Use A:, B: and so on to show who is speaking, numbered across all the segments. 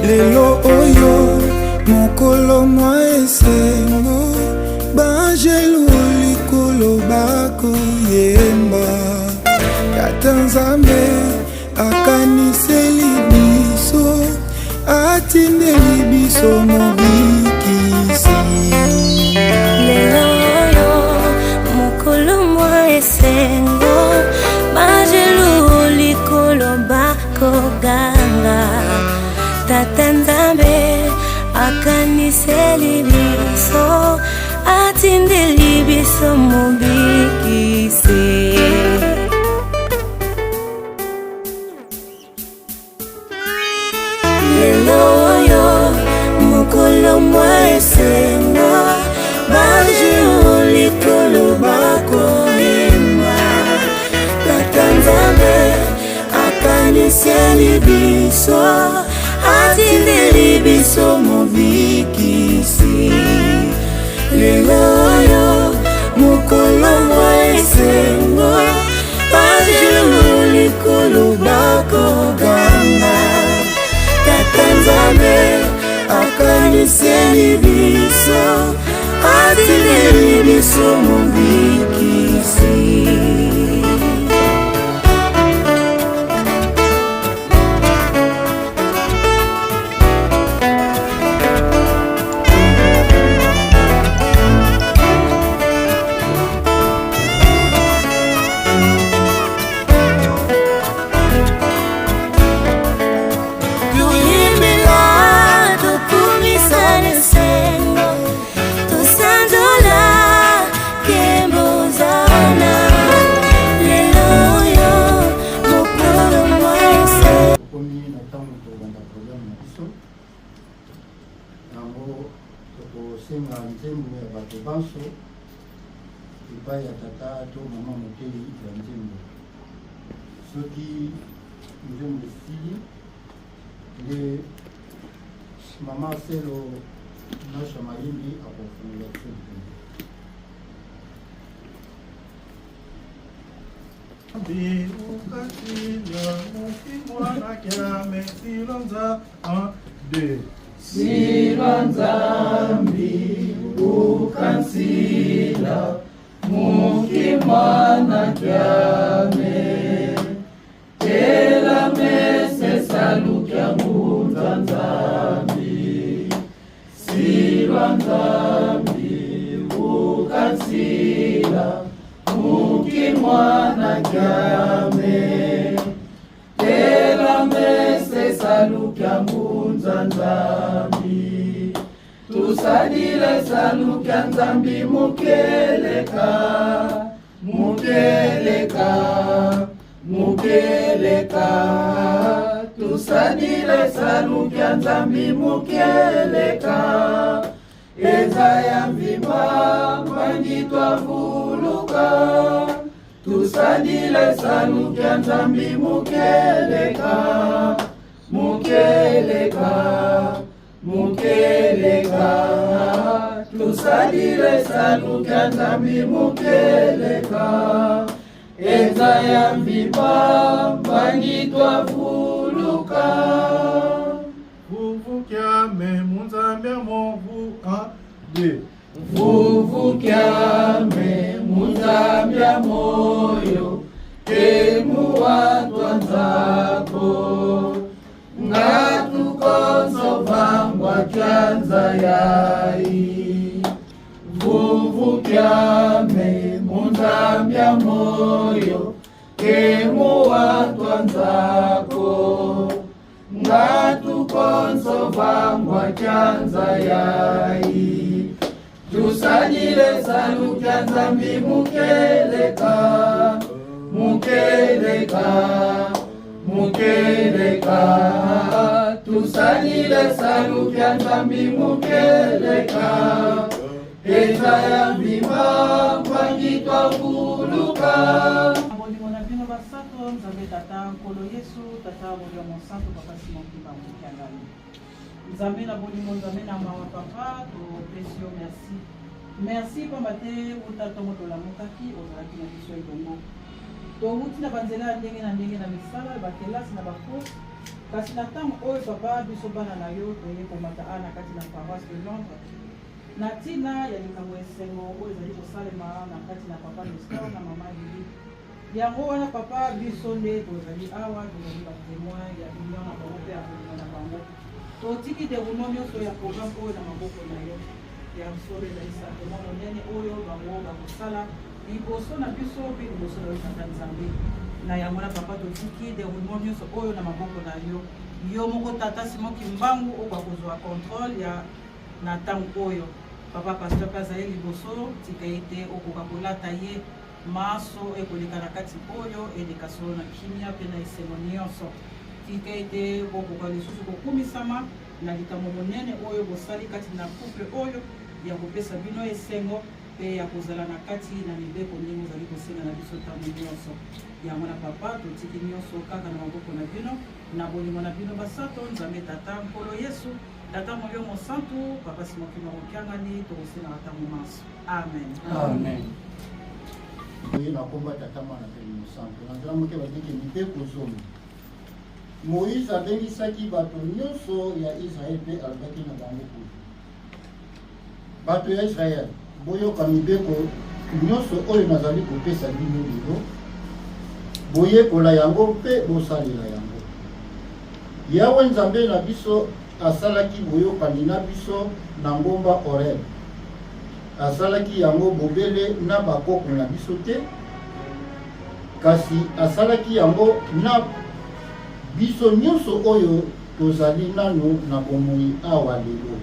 A: lelo oyo mokolo mwa esengo banjelu likolo bakoyemba Tata Nzambe akaniseli biso atindeli biso mobikisi
B: lelo oyo mokolo mwa esengo banjelu likolo bakoganga Tata Nzambe akaniseli biso atindeli biso mobikisi lelo oyo mokolo mwa esengo banjelu likolo bakoyemba Tata Nzambe akaniseli biso atindeli biso mobikisi lelo oyo mokolo mwa esengo banjelu likolo bakoganga Tata Nzambe akaniseli biso atindeli biso mobikisi
C: Senga nzembo ya bato banso epai ya tata to mama moteli ya nzembo soki nzembo esili nde mama selo nasha mayimbi akofungula soki
D: ukatila mukimwana kyame silonza 1 2
E: Silwa Nzambi ukansila mukimwana kyame tela mese salukya ngunza Nzambi Silwa Nzambi ukansila mukimwana kyame tela mese salukya ngunza Nzambi tusadile salukya Nzambi mukeleka mukeleka mukeleka tusadile salukya Nzambi mukeleka ezaya mvimba mbangitwa vuluka tusadile salukya Nzambi mukeleka mukeleka mukeleka tusadile salukya Nzambi mukeleka ezaya mvimba mbangitwa vuluka
D: vuvukyame munzambe movu 1 2
E: vuvukyame munzambya moyo temuwatwa nzako ngatukonso vangwa kyanza yai vuvukyame munzambya moyo temuwatwa nzako ngatukonso vangwa kyanza yai tusadile salukya Nzambi mukeleka mukeleka mukeleka tusadile salukya Nzambi mukeleka ezaya mvimba mbangitwa vuluka
F: Mbondimo na bino basato Nzambe tata nkolo Yesu tata molio monsanto papa Simon Kibangu Kiangali Nzambe na bondimo Nzambe na mama papa to pesio merci merci pamba te utato motola mokaki ozalaki na biso elongo to wuti na banzela ndenge na misala bakelasi na bakos kasi na ntango oyo papa biso bana na yo toye komata na kati na paroisse de Londres na ntina ya likambo esengo oyo ezali kosalema na kati na papa Nestor na mama Lili. Yango wana papa biso nde tozali awa tozali batémoin ya union na bango mpe ya bolingo na bango. Totiki déroulement nyonso ya programme oyo na maboko na yo ya solo ezali simplement monene oyo bango bakosala liboso na biso mpe liboso na yo tata Nzambe. Na yango na papa totiki déroulement nyonso oyo na maboko na yo. Yo moko tata Simon Kimbangu oyo bakozwa contrôle ya na ntango oyo. Papa pasteur Kazaye liboso tika ete okoka kolata ye maso ekoleka na kati oyo eleka solo na kimia mpe na esengo nyonso. Tika ete okoka lisusu kokumisama na likambo monene oyo bosali kati na couple oyo ya kopesa bino esengo mpe ya kozala na kati na mibeko ndenge ozali kosenga na biso ntango nyonso. Yango na papa totiki nyonso kaka na maboko na bino na bolingo na bino basato Nzambe tata nkolo Yesu tata molio mosantu papa simokima kokiangani tokosenga ntango maso. Amen.
C: Amen. Oye na komba tata mwana pe mosantu na nzela moke badiki mibeko zomi. Moïse abengisaki bato nyonso ya Israel mpe alobaki na bango kutu. Bato ya Israel boyoka mibeko nyonso oyo nazali kopesa bino lelo boyekola yango mpe bosalela yango. Yawe Nzambe na biso asalaki boyokani na biso na ngomba Horeb. Asalaki yango bobele na bakoko na biso te, kasi asalaki yango na biso nyonso oyo tozali nano na bomoi awa lelo.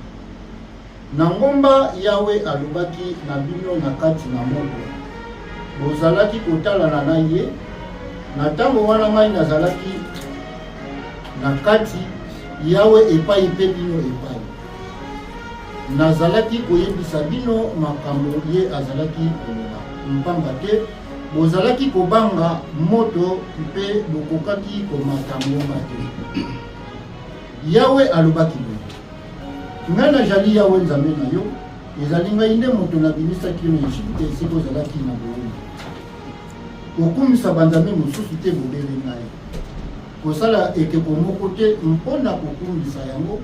C: Na ngomba Yawe alobaki na bino na kati na moto. Bozalaki kotalana na ye, na ntango wana ngai nazalaki na kati Yawe epai mpe bino epai. Nazalaki koyebisa bino makambo ye azalaki koloba. Mpamba te bozalaki kobanga moto mpe bokokaki komata ngomba te. Yawe alobaki bino. Ngai nazali Yawe Nzambe na yo, ezali ngai nde moto nabimisaki na Ejipte esika ozalaki na boyei. Kokumisa banzambe mosusu te bobele ngai. Kosala ekeko moko te mpona kokumisa yango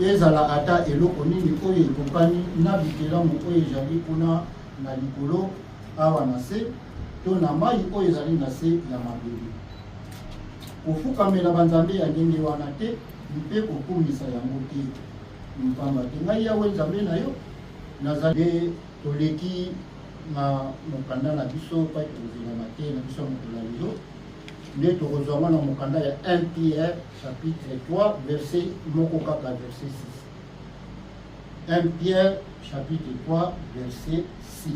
C: ezala ata eloko nini oyo ekokani na bikelamu oyo ezali kuna na likolo awa na se to na mai oyo ezali na se ya mabele. Kofukamela banzambe ya ndenge wana te mpe kokumisa yango te. Mpamba te ngai Yawe Nzambe na yo nazali toleki na mokanda na biso pa tozelama te na biso mokolo lelo nde tokozwama na mokanda ya 1 Pierre chapitre 3 verset moko kaka verset 6. 1 Pierre chapitre 3 verset 6.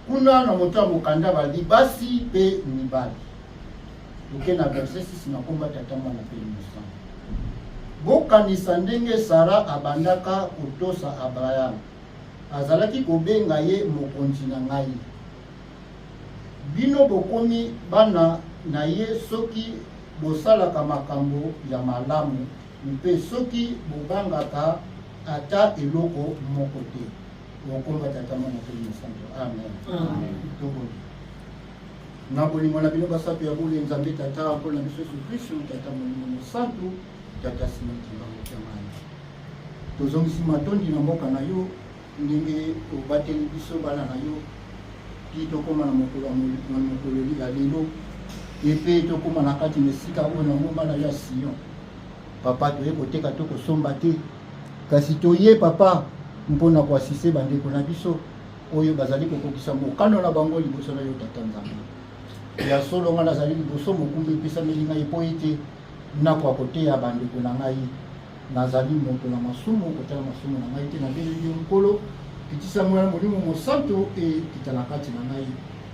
C: Kuna na moto ya mokanda bali basi mpe mibali. Toke na verset 6 na komba tata mwana pe mosantu. Bokanisa ndenge Sara abandaka kotosa Abraham. Azalaki kobenga ye mokonzi na ngai. Bino bokomi bana na ye soki bosalaka makambo ya malamu mpe soki bobangaka ata eloko moko te. Bokomba tata mwana pe mosantu. Amen. Amen. Toboni. Na bolingo na bino basato ya bule Nzambe tata mpona biso Yesu Kristo tata molimo mosantu tata Simon Kimbangu Kiangani. Tozongisi matondi na mboka na yo ndenge obateli biso bana na yo ti tokoma na mokolo ya lelo epe tokoma na kati na esika oyo na ngomba na ya Sion. Papa toye koteka to kosomba te kasi toye papa mpona koasise bandeko na biso oyo bazali kokokisa mokano na bango liboso na yo tata Nzambe. Ya solo nga nazali liboso mokumbi epesameli ngai po ete nakwa koteya bandeko na ngai nazali moto na masumu kotala masumu na ngai te na beleli yo nkolo kitisa mwana molimo mosantu ekita na kati na ngai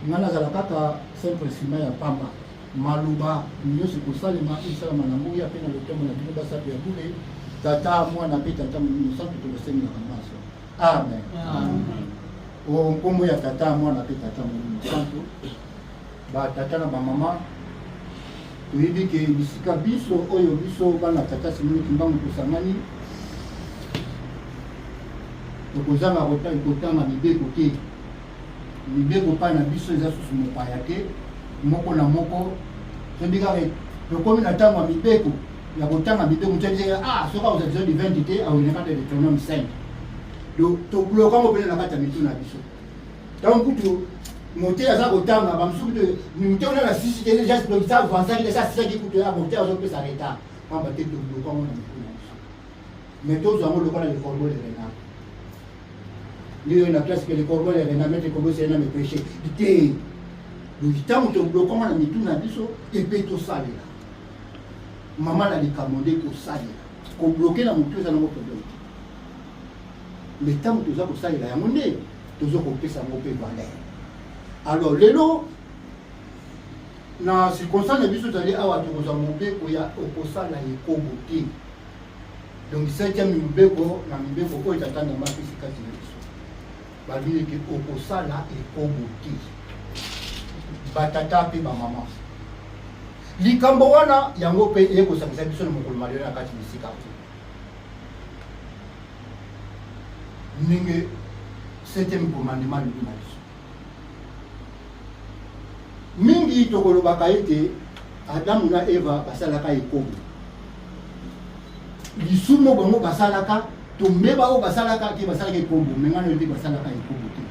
C: nga nazala kaka simple sima ya pamba maluba nyonso kosalema esalama na nguya mpe na lotembo na bino basato ya bule tata mwana mpe tata molimo mosantu tokosengelaka maso. Amen. O nkombo ya tata mwana mpe tata molimo mosantu batata na bamama toyebi ke bisika biso oyo biso bana tata Simon Kimbangu tosangani tokozanga kotanga mibeko te. Mibeko pa na biso eza susu mopaya te moko na moko toyebi kaka Donc comme na tango mibeko ya kotanga mibeko mutendise ah soka aux épisodes de 20 été à une carte de Deutéronome 5. Donc to bloquer mo pele na kata mitu na biso. Donc kutu monter à ça kotanga ba msuku de monter on a la sisi qui déjà se ça avancer qui déjà ça qui coûte à monter à peut s'arrêter. On va te bloquer on na mitu na biso. Mais tous on le connaît le corbeau de renard. Lui on a classe que le corbeau de renard mettre comme c'est na me péché. Dité le temps où on bloquer on na mitu na biso et peut tout ça là. Maman a dit commandé pour ça qu'on bloquer la moto ça n'a pas problème mais tant que ça pour ça il a monté toujours qu'on peut ça mon peu valeur alors lelo na circonstance de biso tali awa to ko monter ko ya ko sala ko boté donc 7e mbeko na mbeko ko itatanga mapisi kati na biso ba bile ke ko sala ko boté batata pe ba maman likambo wana yango pe yeko sakisa biso na mokolo malio na kati bisika ninge 7e commandement lu na biso mingi tokolobaka ete Adamu na Eva basalaka ekobo lisumo bango basalaka tombeba o basalaka ke basalaka ekobo mengano ete basalaka ekobo te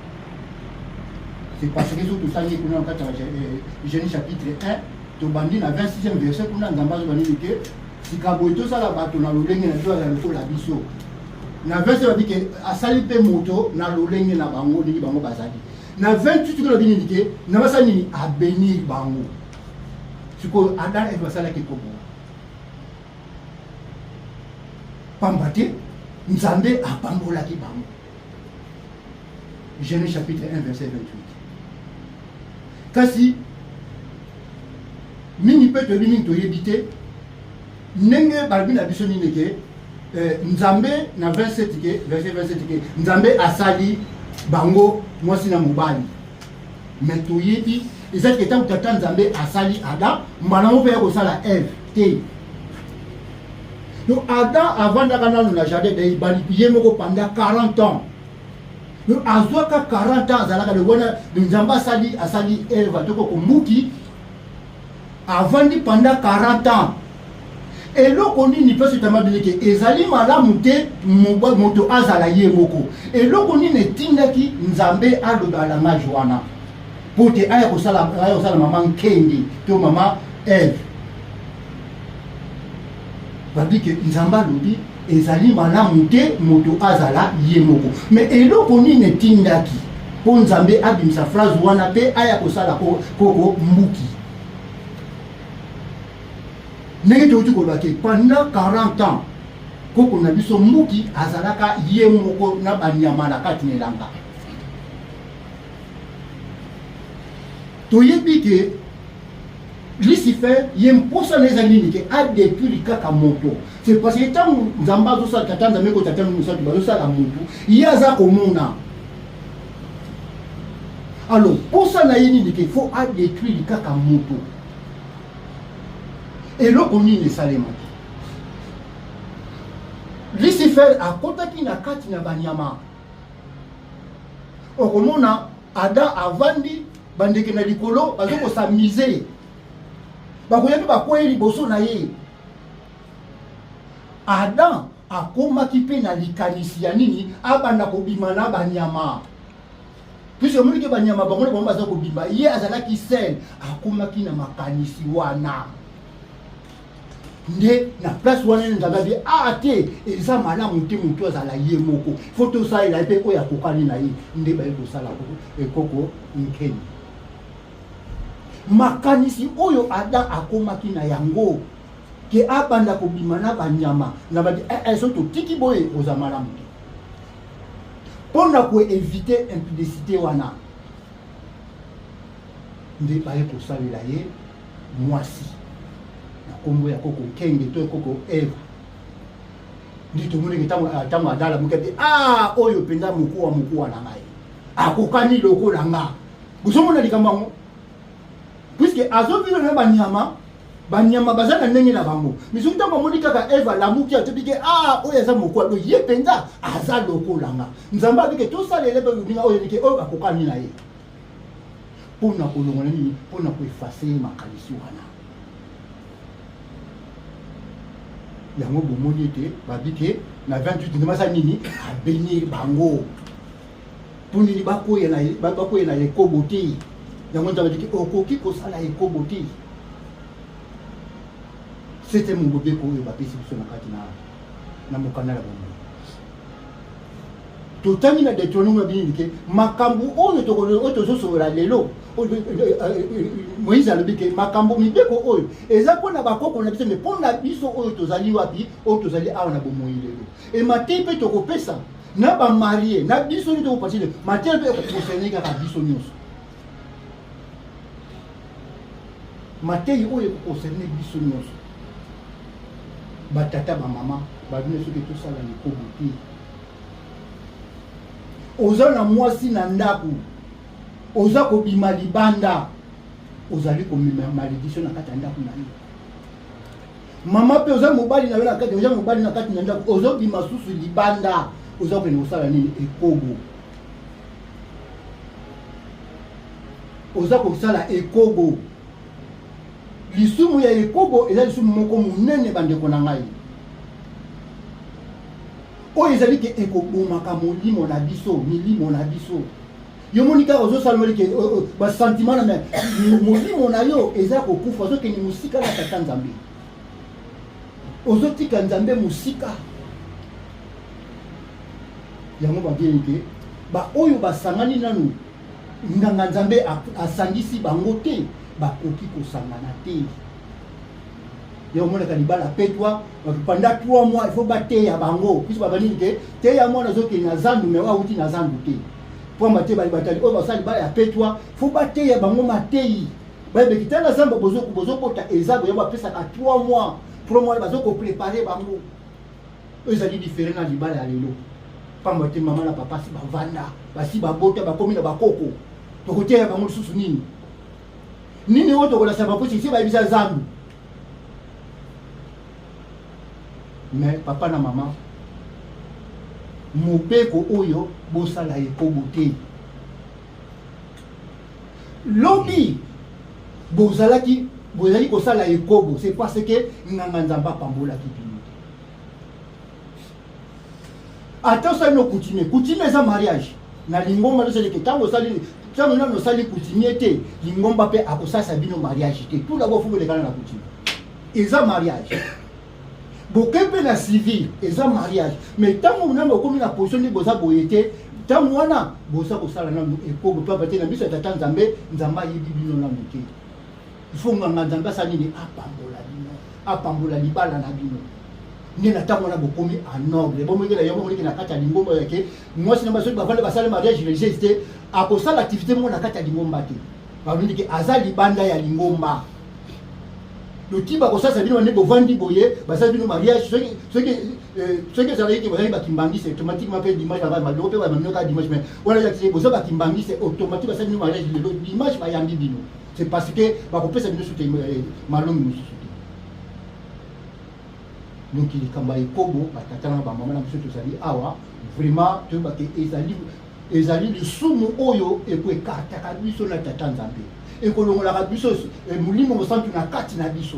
C: c'est parce que tout ça y kuna kati ya Genèse chapitre 1 tobandi na 26e verset kuna nzambazo banini ke sikabo to sala bato na lolenge na to ya lokola biso na verset babi ke asali pe moto na lolenge na bango ni bango bazali na 28 ko bini ke na basali ni abeni bango siko Adam et basala ke kobo pambate nzambe apambola ki bango Genèse chapitre 1 verset 28 kasi mingi pe to mingi to yebite nenge balbi na biso nini ke nzambe na 27 ke verset 27 ke nzambe asali bango mwasi na mobali mais to yebi ezaki etango tata nzambe asali Adam mbala mo pe ya kosala Eve te donc Adam avandaka nanu na jardin de ibali ye moko pendant 40 ans donc azwaka 40 ans azalaka de wana nzambe asali Eve toko komuki avandi pendant 40 ans et loko nini pe sutama bileke ezali malamu te moto azala ye moko et loko nini etindaki nzambe alobala nga Joana pote aya kosala mama nkenge to mama Eve babi ke nzambe alobi ezali malamu te moto azala ye moko mais eloko nini etindaki po nzambe abimisa phrase wana pe aya kosala koko mbuki ndenge toki kolobaki pendant 40 ans koko na biso mbuki azalaka ye moko na banyama na kati na elanga toyebi ke Lucifer ye mposa na ezali nini ke adétruire kaka moto c'est parce que ntango nzambe azosala tata nzambe ko tata mosatu bazosala motu ye aza komona alors mposa na ye nini ke il faut adétruire kaka moto eloko nini esalemaki Lucifer akotaki na kati na banyama okomona Adam avandi bandeke na likolo bazokosamize bakoyaki bakwei liboso na ye Adam akomaki mpe na likanisi ya nini abanda kobima na banyama puisque omoniki banyama bango na bango baza kobima ye azalaki sel akomaki na makanisi wana nde na place wana nzambe abi te eza malamu te moto azala ye moko fo tosalela mpe oyo akokani na ye nde baye kosala ekoko nkeni makanisi oyo Adam akomaki na yango ke abanda kobima na banyama na babi so totiki boye oza malamu te mpona koevite impudicité wana nde baye kosalela ye mwasi na kombo ya koko kenge to koko Eve ndi tomoneke ntango adala moke te oyo mpenza mokuwa na ngai akokani lokola nga bozomona likambo yango puisque azovivre na banyama baza na ndenge na bango misuku ntango amoni kaka Eve alamuki atobike oyo aza mokuwa do ye mpenza aza lokola nga nzambe abike tosalela mpe bobinga oyo nike oyo akokani na ye mpona kolongola nini mpona koefase ye makalisi wana yango bomoni ete babike na 28 ndemasa nini abénir bango pour nini bakoya na ekobo te yango nzambe tiki okoki kosala ekobo te. C'était mon bobeko oyo bapesi biso na kati na mokanda na bango totangi na Deutéronome babini ke makambo oyo tozosobola lelo Moïse alobi ke makambo mibeko oyo eza mpona bakoko na biso me mpona biso oyo tozali wapi oyo tozali awa na bomoi lelo e matei mpe tokopesa na bamarie na biso nio tokopatile matei mpe ekokosene kaka biso nyonso matei oyo ekokosene biso nyonso batata bamama babine soki tosala likobo te oza na mwasi na ndako oza kobima libanda ozali komema malédiction na kati ya ndako na yo mama pe oza mobali na yo na kati oza mobali na kati na ndako ozobima susu libanda oza kokende kosala nini ekobo oza kosala ekobo lisumu ya ekobo eza lisumu moko monene bandeko na ngai oyo ezali ke ekobomaka molimo na biso milimo na biso yo moni kaka ozosala ke basentiment na molimo na yo eza kokufa ozokende mosika na tata nzambe ozotika nzambe mosika yango babiyeli ke baoyo basangani nanu nganga nzambe asangisi bango te bakoki kosangana te yo monaka libala petwa pendant 3 mois il faut bateya bango puisque babani ke teya mwana zokende na zandu me auti na zandu te po mate bali batali oyo basali bala ya petwa faut bateya bango matei babe kitana zamba bozokota ezabo yo bapesaka 3 mois 3 mois bazoko préparer bango ezali différent na libala ya lelo pamba te mama na papa si bavanda basi babota bakomi na bakoko tokoteya bango lisusu nini oyo tokolasa baposi si bayebisa zandu mais papa na mama mobeko oyo bosala ekobo te lobi bozali kosala ekobo c'est parce que nganga nzamba pambolaki bino attention no coutume eza mariage na lingomba losali ke tango osali coutumier te lingomba mpe akosasa bino mariage te tout d'abord faut kolekana na coutume eza mariage bokepe na civil eza mariage mais tango nanga okomi na position ni boza boye te tango wana boza kosala nanu ekobo mpe bate na biso ya tata nzambe ayebi bino nanu te il faut nganga nzambe asali nini apambola libala na bino nde na tango wana bokomi en ordre bomokela yo bomoniki na kati ya lingomba yake mwasi na basoki bavanda basala mariage religieuse te akosala activité mo na kati ya lingomba te balondiki aza libanda ya lingomba lotiba kosasa bino ne bovandi boye basala bino mariage soki ezalaki ke bazali bakimbangisi automatiquement mpe dimanche baloko mpe bamamioka dimanche mais wana yakisi boza bakimbangisi automatique basala bino mariage lelo dimanche bayambi bino c'est parce que bakopesa bino soute malongi mosusu te donc likambo ya ekobo batata na bamama na biso tozali awa vraiment toyebake ezali lisumu oyo ekoekartaka biso na tata nzambe ekolongolaka biso molimo mosantu na kati na biso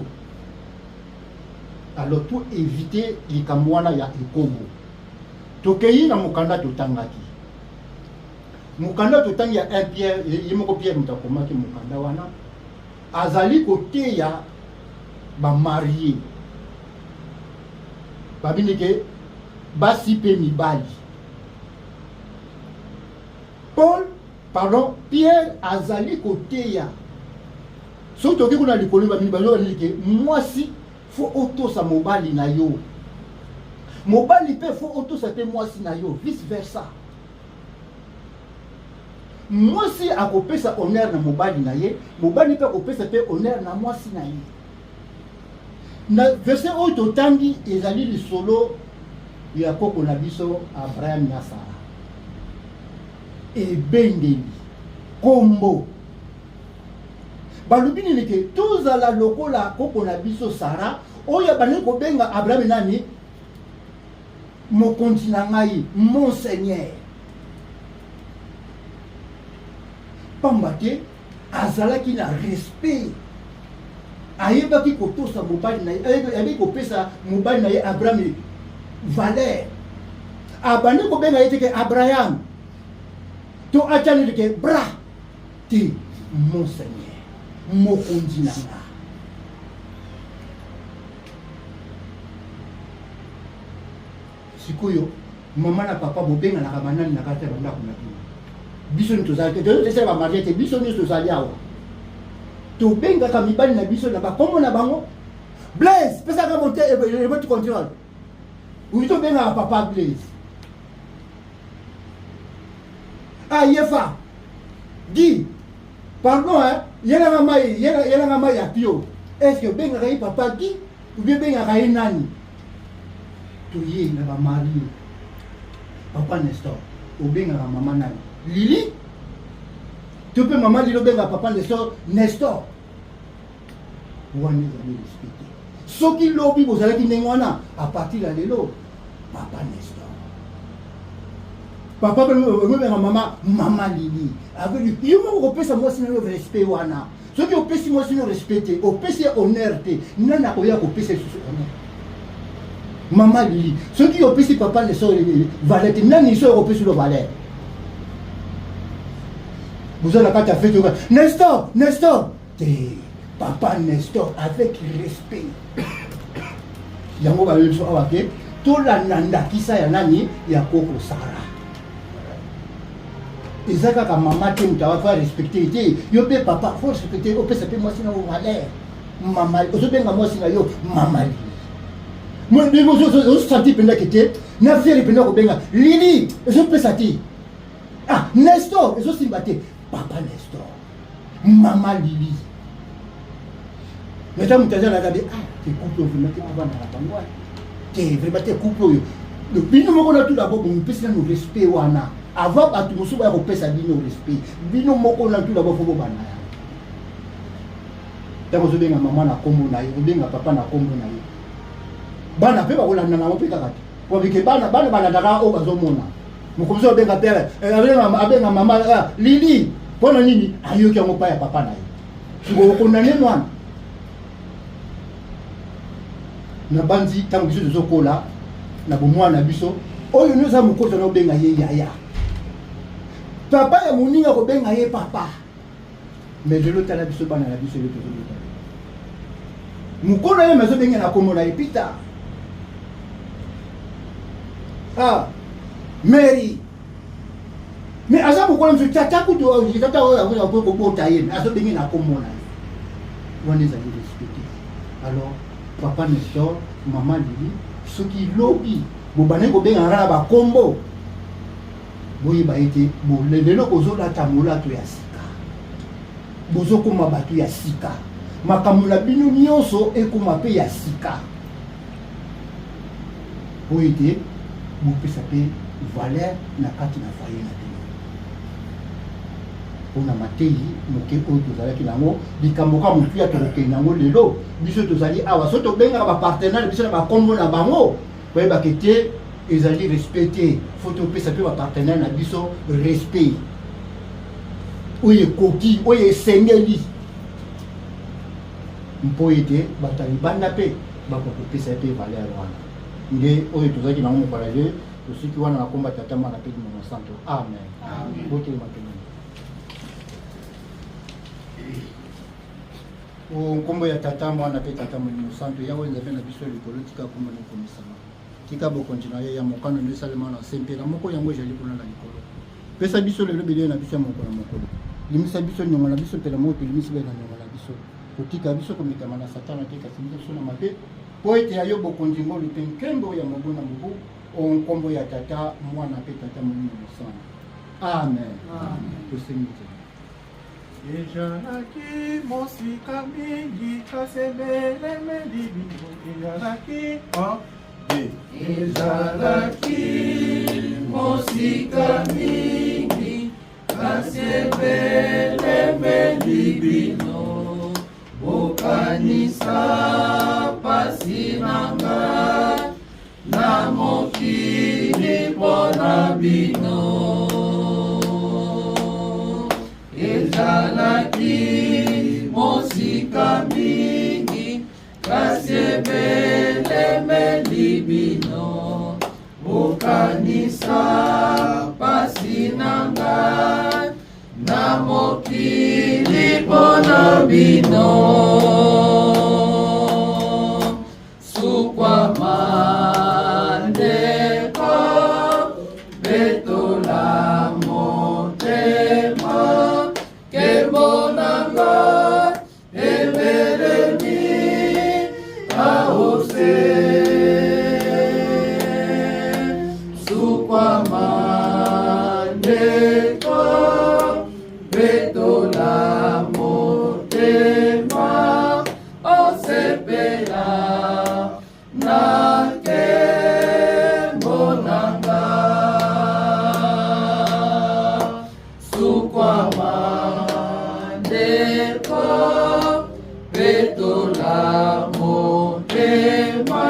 C: alors pour éviter likambo wana ya ekobo tokei na mokanda totangaki mokanda totangi ya 1 Pierre ye moko Pierre moto akomaki mokanda wana azali koteya bamarie babini ke basi mpe mibali Pierre azali koteya soki toki kuna likolo babini balobani ke mwasi fo otosa mobali na yo mobali mpe fo otosa mpe mwasi na yo vice versa mwasi akopesa honneur na mobali na ye mobali mpe akopesa mpe honneur na mwasi na ye na verset oyo totangi ezali lisolo ya koko na biso Abraham na Sara ebengeli kombo balobi nini ke tozala lokola koko na biso Sara oyo abandi kobenga Abraham nani mokonzi na ngai mon seigneur pamba te azalaki na respect ayebaki kotosa mobali na ye, ayebaki kopesa mobali na ye Abraham valeur. Abandi kobenga ye teke Abraham. To achani teke bra ti mon Seigneur, mokonzi na nga. Sikoyo mama na papa bobenga na kamanani na kati ya bandako na bino. Biso ni tozali te tozali ba mariete biso ni tozali awa. Tobenga ka mibali na biso na bakombo na bango. Blaise, pesa ka monter et votre contrôle. Ou to benga papa Blaise. Ah yefa. Dis pardon hein, yena nga mai ya pio. Est-ce que benga ka papa Guy ou bien benga ka nani? To ye na ba mari. Papa Nestor, obenga ka mama nani? Lili? Tu peux maman Lili obenga papa Nestor, Nestor. Wani zali respecté. Soki lobi bozalaki nengwana à partir de lelo, papa Nestor. Papa obenga mama Lili. Avec lui, il m'a repensé moi si le respect wana. Soki opesi moi si le respecté, opesi honneur te, nana koya kopesa sur honneur. Maman Lili, ceux qui ont payé papa ne sont valets, ils sont européens sur le valet. Vous avez la carte à faire, Nestor, papa Nestor, avec respect. Yango va le soir, ok? Tout la nanda qui sa yanani, yakoko Sara. Et ça, quand maman tient, tu vas faire respecter. Yo pe papa, faut respecter, au ça peut moi sinon au valet. Maman, au bien moi sinon yo, maman Lili. Moi, je senti pendant que tu n'as fait pendant que benga Lili, je peux sati. Ah, Nestor, je suis battu. Papa Nestor, maman Lili. Mesdames, tu as regardé, ah, tu couple, vous mettez avant dans la bangoua. Tu vraiment tes couple. Depuis nous, on a tout d'abord pour nous passer nos respect wana. Avant, à tout le monde, on peut passer nos respect. Bino moko na tout d'abord pour bana. D'abord, je benga maman na kombo na yo, benga papa na kombo na yo. Bana pe bakolanda na mopika kati kwa bike bana daka o bazomona mokomzo benga pere abenga mama Lili pona nini ayoki yango pa ya papa na ye ngo kondane mwana na banzi tango biso tozokola na bomwana biso oyo noza mokoto na obenga ye yaya papa ya moninga kobenga ye papa mais lelo tala biso bana na biso le tozobeta mukolo ye mazo benga na komona ye pita. Ah, Mary. Mais à ça, pourquoi je tata kutu je tata on peut kobotaye mais à ça bengi na komona. On les a respectés. Alors, papa Nestor, maman Lili, ceux qui lobby, vous banez ko benga na ba kombo. Boyi ba été bo lelo kozola tamola to ya sika. Bozo ko mabatu ya sika. Makamula binu nyonso e ko mape ya sika. Boyi te vous pouvez s'appeler valeur na kati na foyer na bino. On a matei moke oyo tozalaki nango likambo ka motu ya tokokende nango lelo biso tozali awa so tobengaka bapartenaire biso na bakombo na bango boyebaka te ezali respecté faut topesa mpe bapartenaire na biso respect oyo ekoki oyo esengeli mpo ete bato ya libanda mpe bakokopesa mpe valeur wana nde oyo tozalaki nango moparage tosiki wana nakomba tata mwana mpe limono santo amen botelema pene nkombo ya tata mwana mpe tata molimo santo yawe nzambe na biso likolo tika kombo nakomisama tika bokontina ye ya mokano nde esalema na se mpela moko yango ezali kuna na likolo pesa biso lelo belele na biso ya mokolo na mokolo limisa biso nyongo na biso mpela moko tolimisi bena nyongo na biso kotika biso komekama na satana te kasi biso na mabe po ete ayo bokonzi ngolu mpe nkembo ya mobu na mobu nkombo ya tata mwana mpe tata molimo mosana amen tosengi
D: ezalaki mosika mingi kasebeleme libingo ezalaki
E: ezalaki mosika mingi kasebeleme libino bokanisa pasi nanga na mokili mpona bino ezalaki mosika mingi emelemeli bino bokanisa pasi na ngai na mokili mpona bino sukwama ndeko betola motema kembo na ngai emelemi aose sukwama ndeko betola motema osepela na nkembo na ngai sukwama ndeko betola motema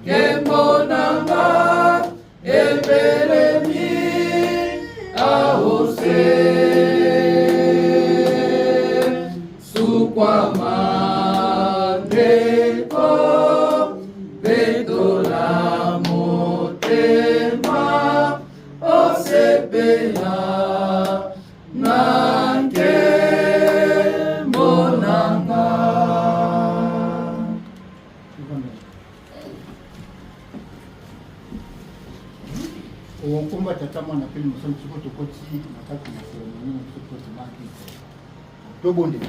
E: nkembo na ngai emelemi aose sukwama ndeko betola motema osepela na nkembo na ngai.
C: okomba tata mwana pele mosali soko tokoti na kati na seremoni soko tomaki tobonde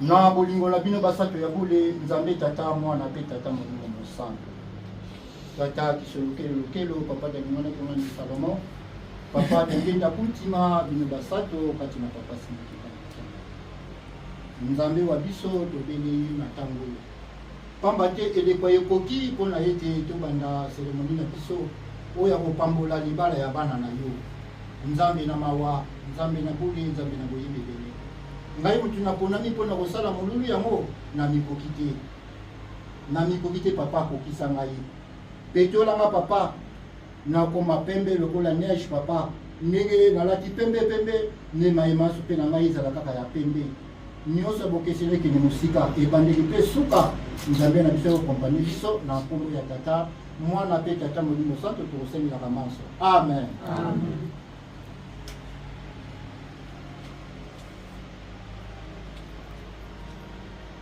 C: na bolingo na bino basato ya bule nzambe tata mwana pe tata molimo mosantu tata kisolokelo papa dalingwana kongani salomo papa tengenda kutima bino basato kati na papa simikika nzambe wa biso tobeli na ntango oyo pamba te elekwa ekoki mpona ete tobanda seremoni na biso oyo ya kopambola libala ya bana na yo nzambe na mawa nzambe na bule nzambe na boyebelele ngai mutu naponami mpona kosala molulu yango na mikoki te papa akokisa ngai petolanga papa nakoma pembe lokola neige papa ndenge nalati pembe nemayemaso mpe na ngai ezala kaka ya pembe nyonso bokeseleki ni mosika ebandeli mpe suka nzambe na biso kokompani biso na nkombo ya tata mwana mpe tata molimo santo tokosengelaka manso amen, amen.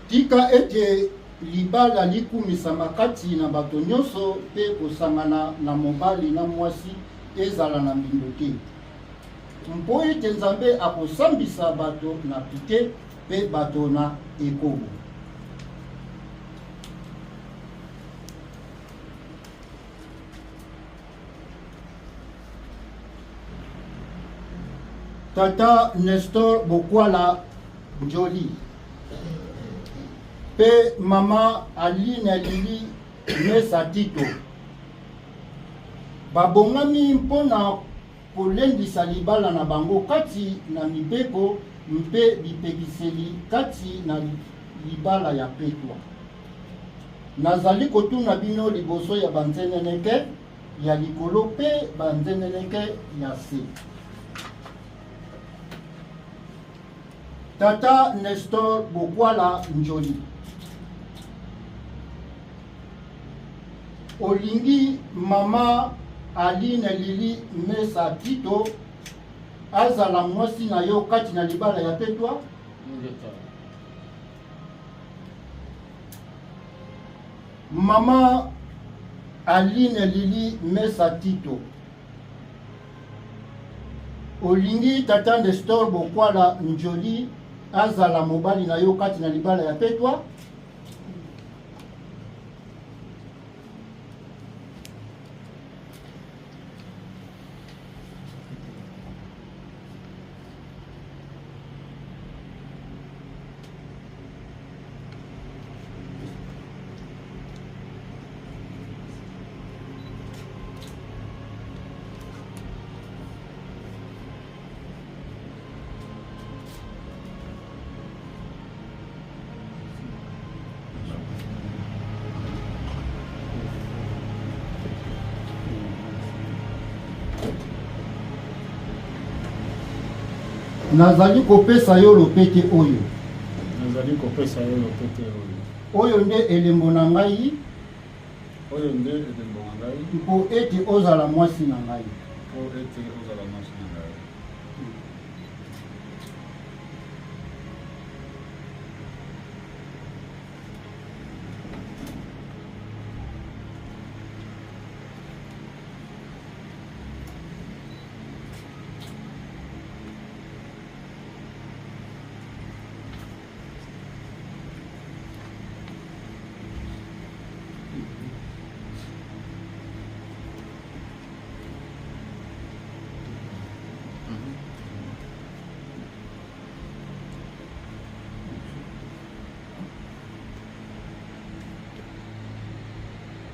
C: Tika ete libala likumisama kati na bato nyonso mpe kosangana na mobali na mwasi ezala na mbindo te mpo ete nzambe akosambisa bato na pite mpe bato na ekobo. Tata Nestor Bokwala Njoli pe mama Aline Lili Mesa Tito babongami mpona kolendisa libala na bango kati na mibeko mpe bipekiseli kati na libala ya petwa. Nazali kotuna bino liboso ya banzeneneke ya likolo pe banzeneneke ya se. Tata Nestor Bokwala Njoli olingi mama Aline Lili Mesa Tito azala mwasi na yo kati na libala ya petwa. Mama Aline Lili Mesa Tito olingi tata Nestor Bokwala Njoli azala mobali na yo kati na libala ya petwa. Nazali kopesa yo lopete oyo. oyo nde elembo na ngai mpo ete ozala mwasi na ngai.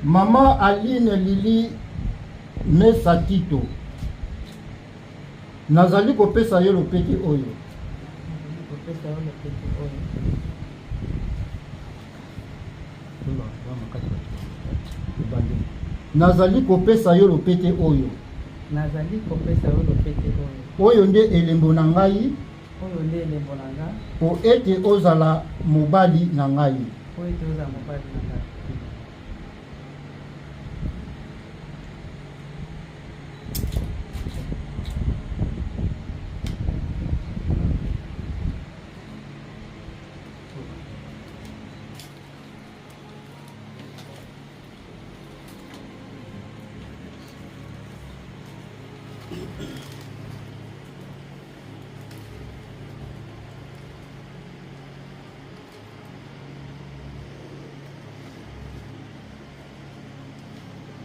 C: Mama Aline Lili Mesa Tito, nazali kopesa yo lopete oyo. Nazali kopesa yo lopete oyo. Oyo nde elembo na ngai. Po ete ozala mobali na ngai.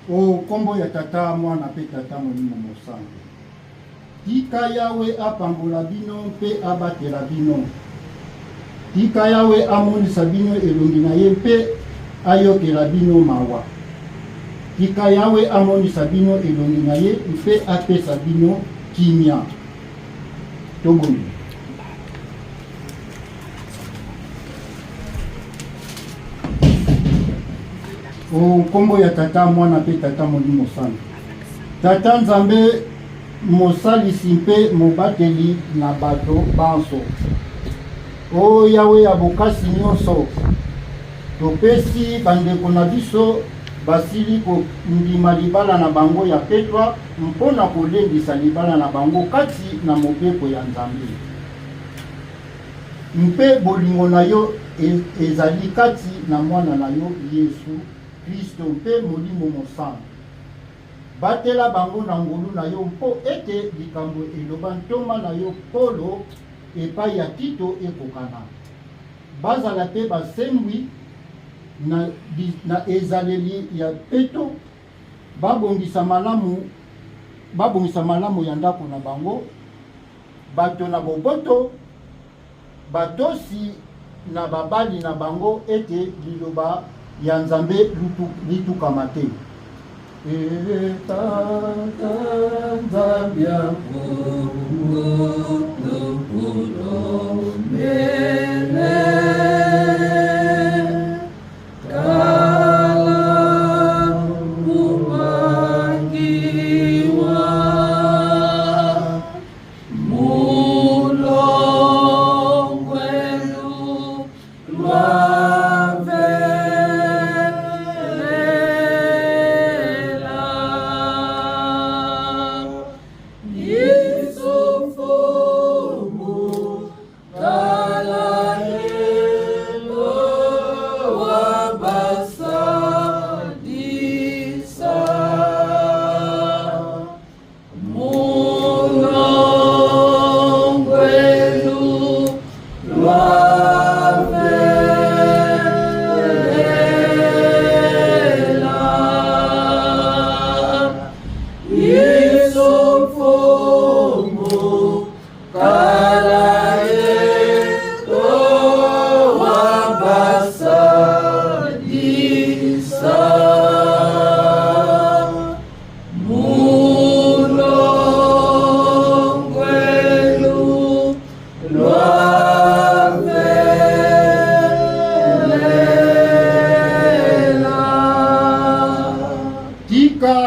C: O kombo ya tata mwana pe tata molimo mosango. Tika Yawe apambola bino mpe abatela bino. Tika Yawe amonisa bino elongi na ye mpe ayokela bino mawa. Tika Yawe amonisa bino elongi na ye mpe apesa bino kimia. Toboni. O kombo ya tata mwana pe tata molimo mosango. Tata Nzambe mosalisi mpe mobateli na bato banso. O Yawe ya bokasi nyonso, topesi bandeko na biso basili kondima libala na bango ya petwa mpona kolendisa libala na bango kati na mobeko ya Nzambe. Mpe bolingo na yo ezali kati na mwana na yo Yesu Kristo mpe molimo mosango. Batela bango na ngolu na yo mpo ete likambo eloba ntoma na yo Polo epai ya Tito ekokana. Bazala pe basengwi na ezaleli ya peto, babongisa malamu ya ndako na bango, bato na boboto, batosi na babali na bango ete liloba ya Nzambe litukama te.
E: Tata Nzambe yangu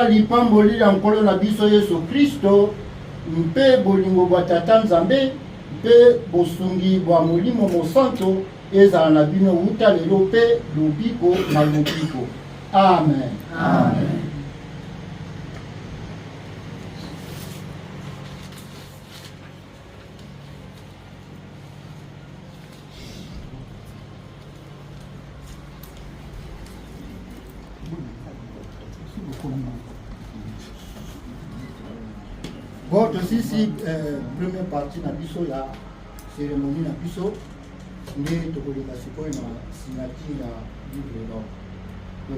C: lipamboli ya nkolo na biso Yesu Kristo mpe bolingo bwa tata Nzambe mpe bosungi bwa molimo mosanto ezala na bino wuta lelo mpe lobiko na lobiko. Amen.
B: Amen.
C: Bon, tosisi première partie na biso ya cérémonie na biso nde tokoleka sikoyo na signature ya livre d'or.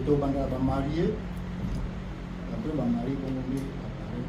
C: Tobanda bamarie apres bamarie bongo nde apare.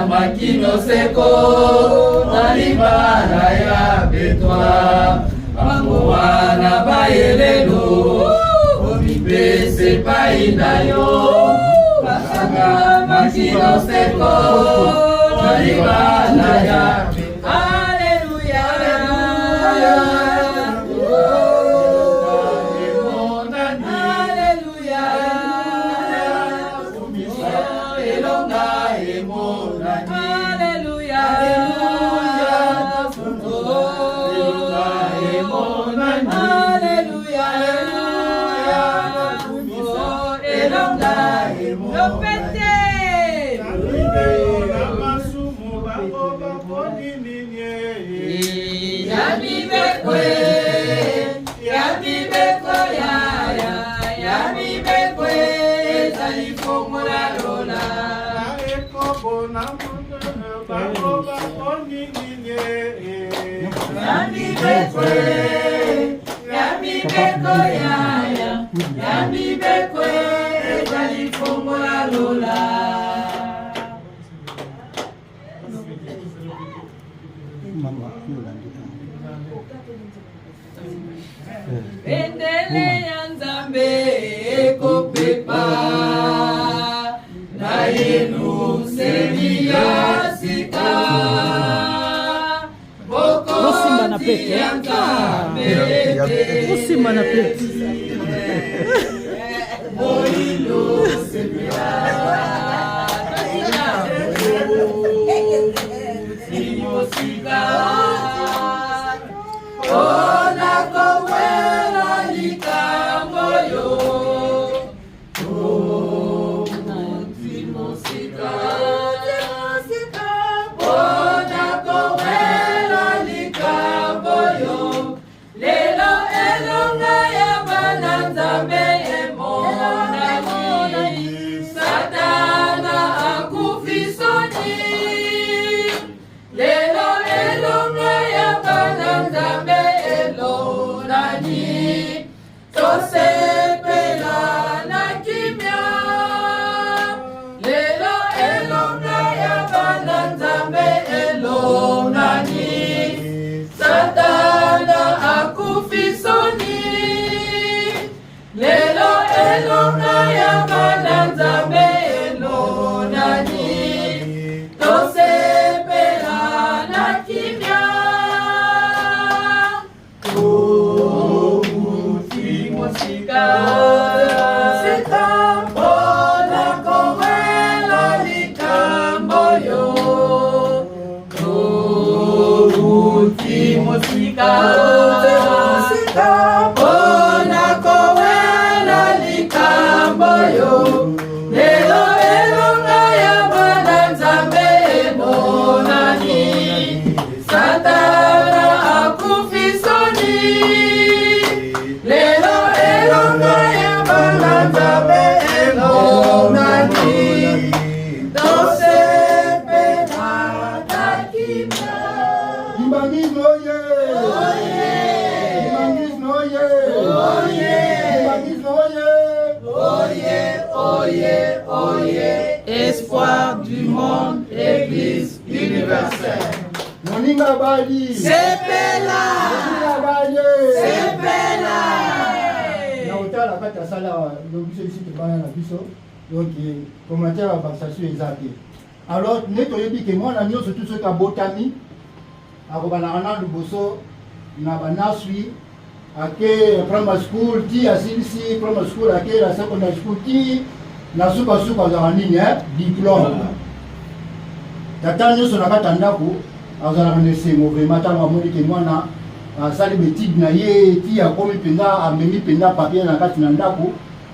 E: Makino seko alibara ya betwa Mamoana baelelo Omipese painayo Basanga makino seko alibara ya betwa Alleluia Bendele ya Nzambe ekopepa na yenu seli ya sika
F: Simba na pete. Simba na pete.
E: Don't say
C: oye! Humanisme oye!
B: Oye! Espoir du monde, Église universelle.
C: Moninga bali!
B: Sepela!
C: Moninga bali!
B: Sepela!
C: Na otala kati ya sala lobiso ici tebana na biso. Donc commentaire à passation exacte. Alors neto yebi ke mwana nyonso tout ce ka botami akobana na luboso na banaswi ake primary school ti asilisi primary school ake la secondary school ti na suka za nini diplôme. Tata nyonso na kata ndako azala na sengo vraiment tanga moni ke mwana asali betide na ye ti akomi penga amemi penga papier na kati na ndako.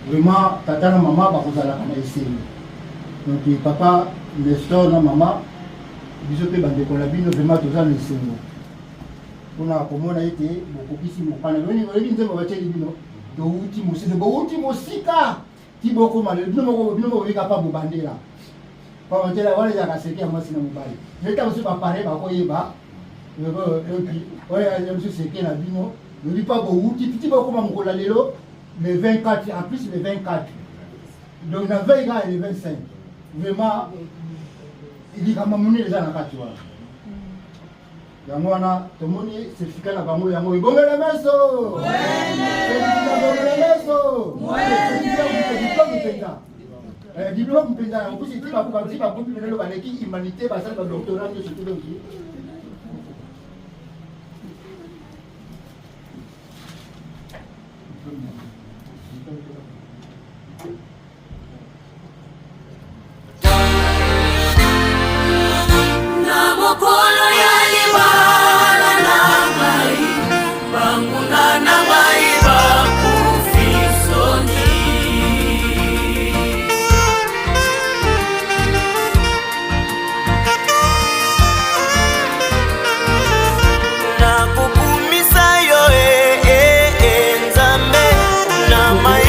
C: Vraiment, tata na maman bakozala kana eseni. Donc papa, Nestor na maman, biso pe bandeko na bino vraiment toza na esengo. Pona komona ete bokokisi mokana. Noni nzembo bateli bino. To uti mosika, bo uti mosika. Ti boko male, bino moko bika pa bobandela. Pa batela wala ya kaseki amasi na mobali. Neta musu ba pare ba koyeba. Oya musu seki na bino. Noni pa bo uti ti boko ma mokola lelo. Le 24, en plus le 24. Donc, la veille, là, le 25. Vraiment, il dit comment on est déjà dans la carte. Yamwana, tout le monde est certifié dans la banque. Yamwana, il bon le meso. Diplôme penda. En plus, il dit pas pour le baleki humanité, parce que le doctorat de ce que
B: Nzambe na mai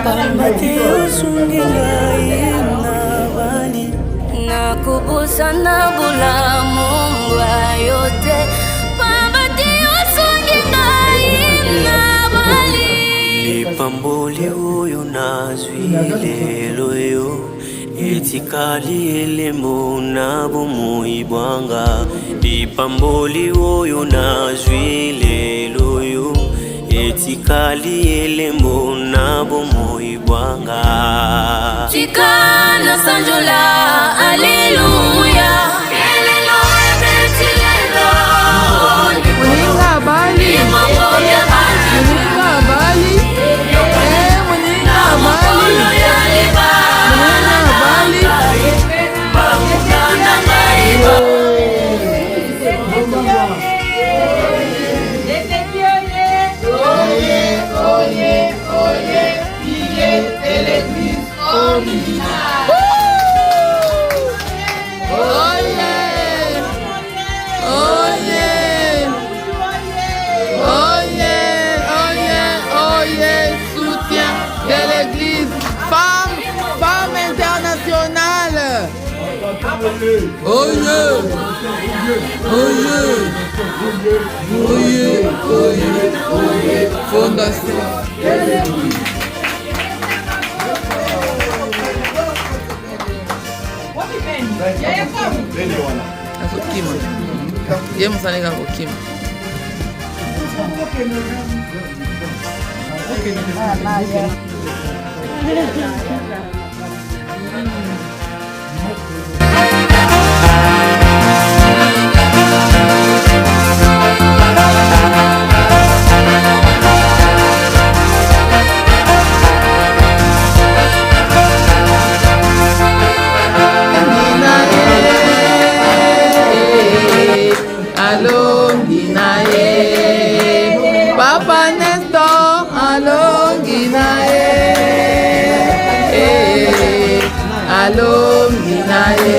G: Mateo sungingai na bali nakubusa na bula Mungu yote Mateo sungingai na bali
H: Lipamboli uyu nazwile loyo etikali elemo na bomoi bwanga Lipamboli uyu nazwile loyo etikali elemo na bomoi bwanga
G: Chikana sanjola Alleluia Hallelujah betilelo
B: Muninga bali Muninga bali Muninga soutien de l'église femme internationale. Oh yeah, oh yeah, oh yeah, oh yeah, oh yeah, fondation. Akokima. Ye musaneka akokima. Papa Nestor, Alonginae, Alonginae,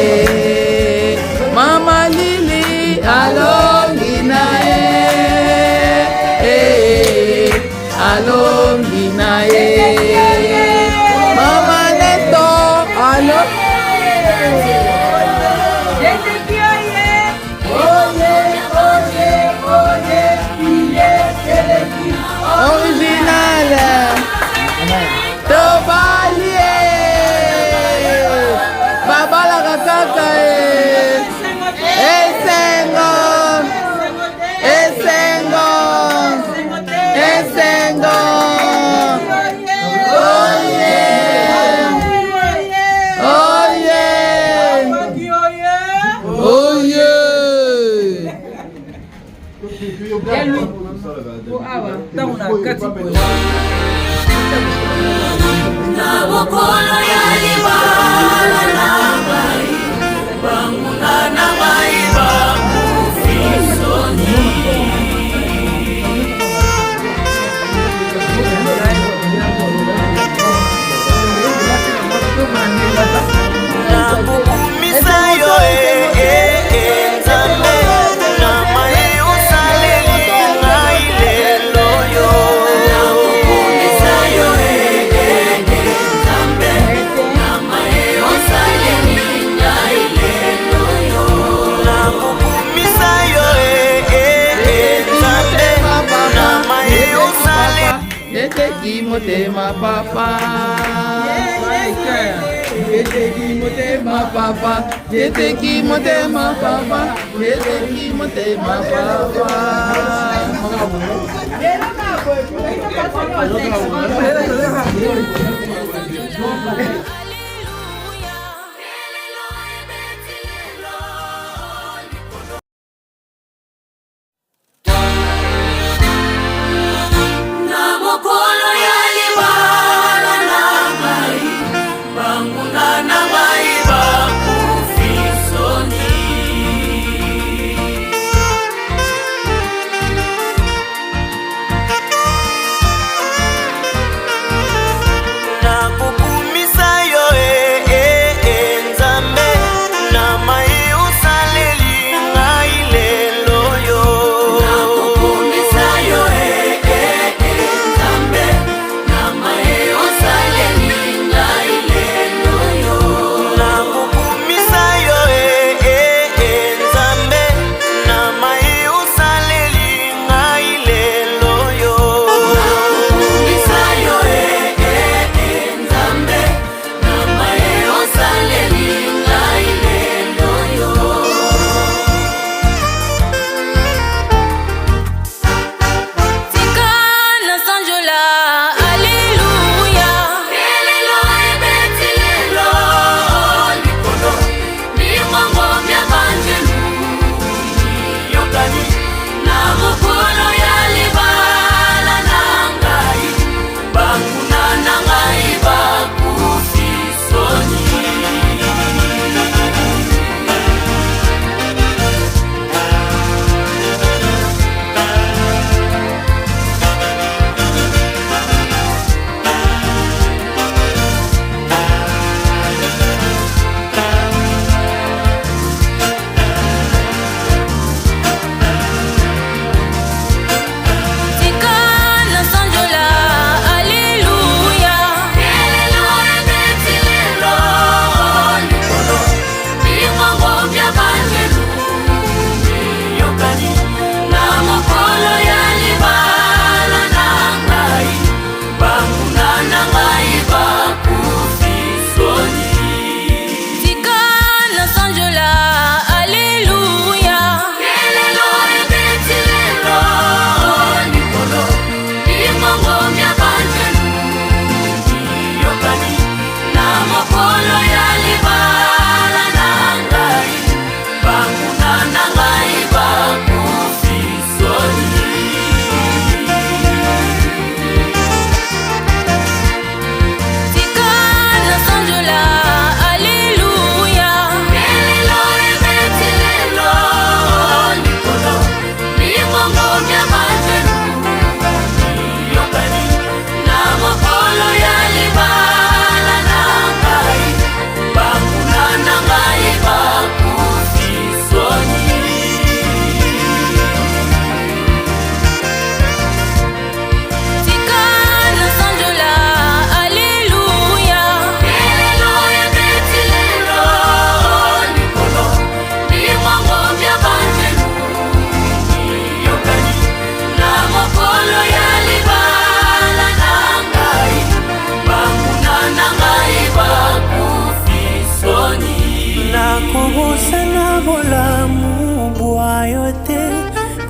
B: Mama Lily, Alonginae, Alonginae, Mama Nestor, Alonginae. Original Tobalier Baba la kakaka Esengo Esengo Esengo Oh yeah Oh yeah Oh yeah
G: na mokolo ya libala na bai banguna na bai bamufisoni
H: na bukumisa yo Nzambe na mai usaleli ngai lelo yo na bukumisa yo Nzambe na mai usaleli ngai lelo yo na bukumisa yo Nzambe na mai usaleli
B: Yeteki motema papa Yeteki motema papa Yeteki motema papa Yeteki motema papa
G: na mokolo ya libala na bai banguna na bai bakufisoni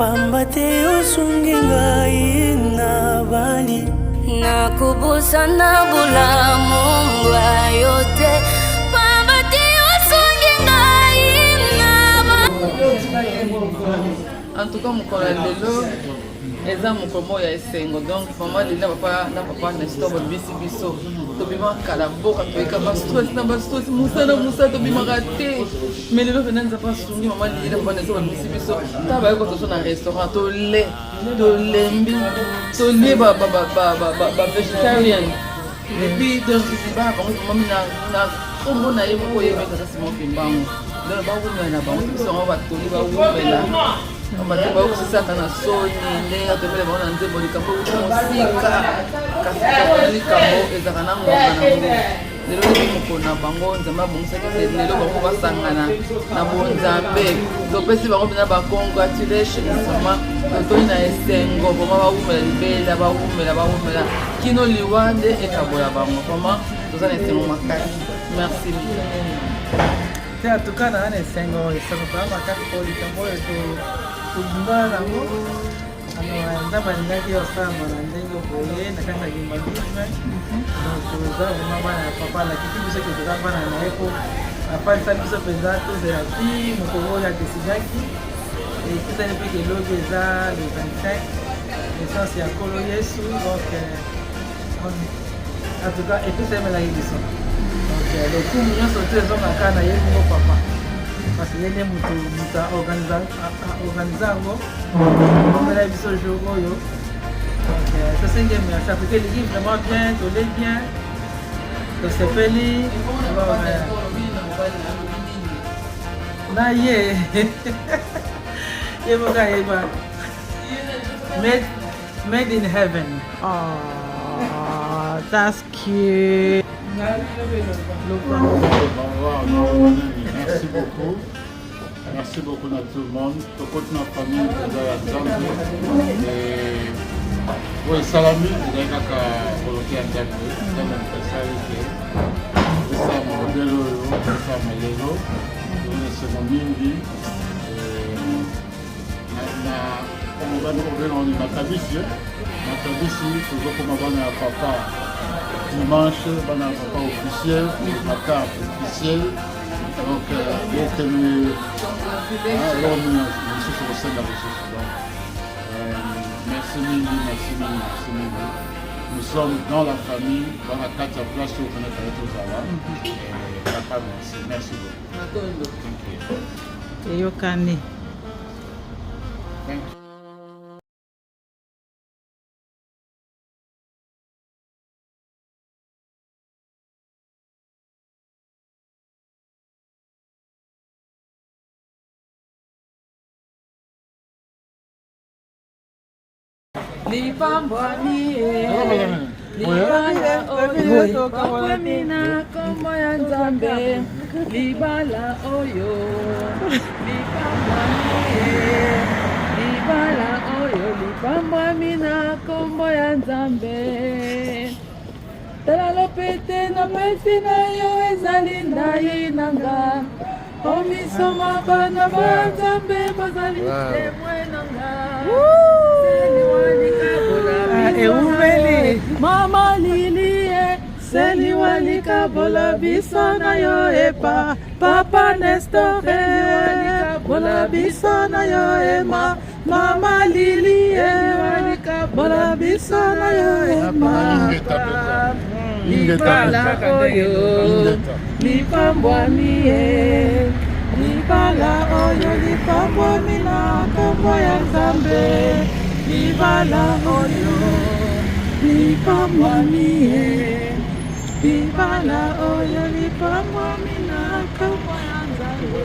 H: pamba te osungi ngai na bali
G: nakubusa na bulamu yo te pamba te osungi ngai na
B: En tout cas, mon collègue lelo eza mokomo ya esengo donc maman lila papa Nestor bisi biso tobima kala boka toyika bastress na bastress musa tobimaka te mais lelo pena nzapa sungi maman lila papa Nestor bisi biso ta bayeko toso na restaurant tolembi tolie ba végétarien et puis donc ba bango mami na kombo na ye moko yebeka kasi mokimbango donc bakumela na bango biso ngo batoli bawumela amate bakusisaka na soni ndenge atobele bango na nzembo likambo mosika kasi likambo ezaka na ngonga na ngo lelo nde moko na bango nzambe abongisaki te lelo bango basangana na bonzambe topesi bango mpena bacongratulations ma totoi na esengo vraimen bawumela libela bawumela kino liwa nde ekabola bango vraimen toza na esengo makasi merci
F: te atuka na esengo baa makasi po likambo oyo tobungala nango nzambe alingaki osala na ndenge boye na kati na limbalisme donc toza vraimen bana ya papa alakisi biso ke toza bana na ye po apalisa biso mpenza tozela ti mokolo oyo adesidaki ekitani mpe kelobi eza le 25 essence ya nkolo yesu donc en tout cas epesayemelaki biso donc lokumu nyonso te ezongaka na ye moko papa parce que ye nde moto organize yango omela biso jour oyo donc tosengi merci afrika eleki vraiment bien tole bien tosepeli na ye ye moka yeba made in heaven. Oh, that's cute.
I: Merci beaucoup. Merci beaucoup à tout le monde. Toute notre famille, oui, salami, c'est un coloqué en Djamé. C'est un empresario que es un modelo, es un melelo, es un mingi. On matabisi, toujours comme bana ya papa dimanche, bana ya papa officiel, matin officiel. Donc, merci mille. Nous sommes dans la famille, dans la carte à place où on est avec tous là. Papa, merci beaucoup.
F: Et Yokani.
I: Thank you.
B: Lipambwani libala oyo bakwemina kombo ya nzambe libala oyo lipambwamina kombo ya nzambe tala lopete na pesi na yo ezali ndai nanga omisoma bana ba nzambe bazali temwe nanga Mama Lilie, Seli walika bola biso na yo epa Papa Nestor, bola biso na yo ema Mama Lilie, bola biso na yo ema Libala oyo, lipambwami ye Libala oyo, lipambwami na kombo ya Nzambe Libala oyo lipambwami ye libala oyo lipambwami na kombo ya Nzambe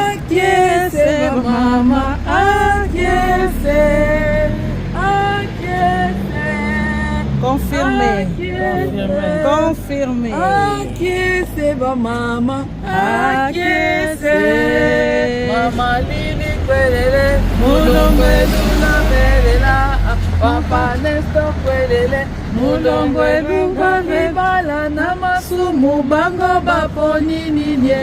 B: akiese mama akiese confirmé akiese ba mama akiese mama lili kwelele mulungu elula melela papa Nestor kwelele mulongo eluka vibala na masumu bango baponi ninye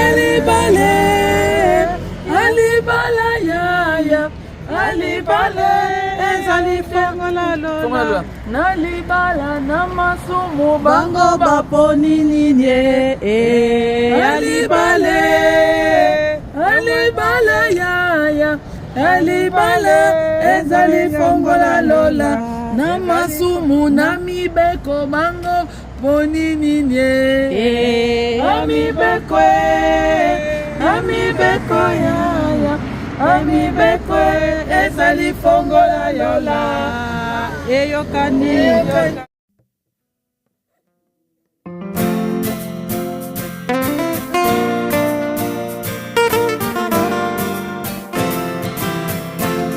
B: alibale alibala yaya alibale ezali fongola lola nalibala na masumu bango baponi ninye alibale alibale yaya alibale ezali fongola lola na masumu na mibeko bango poni ninye amibeko yaya amibeko ezali fongola yola eyokani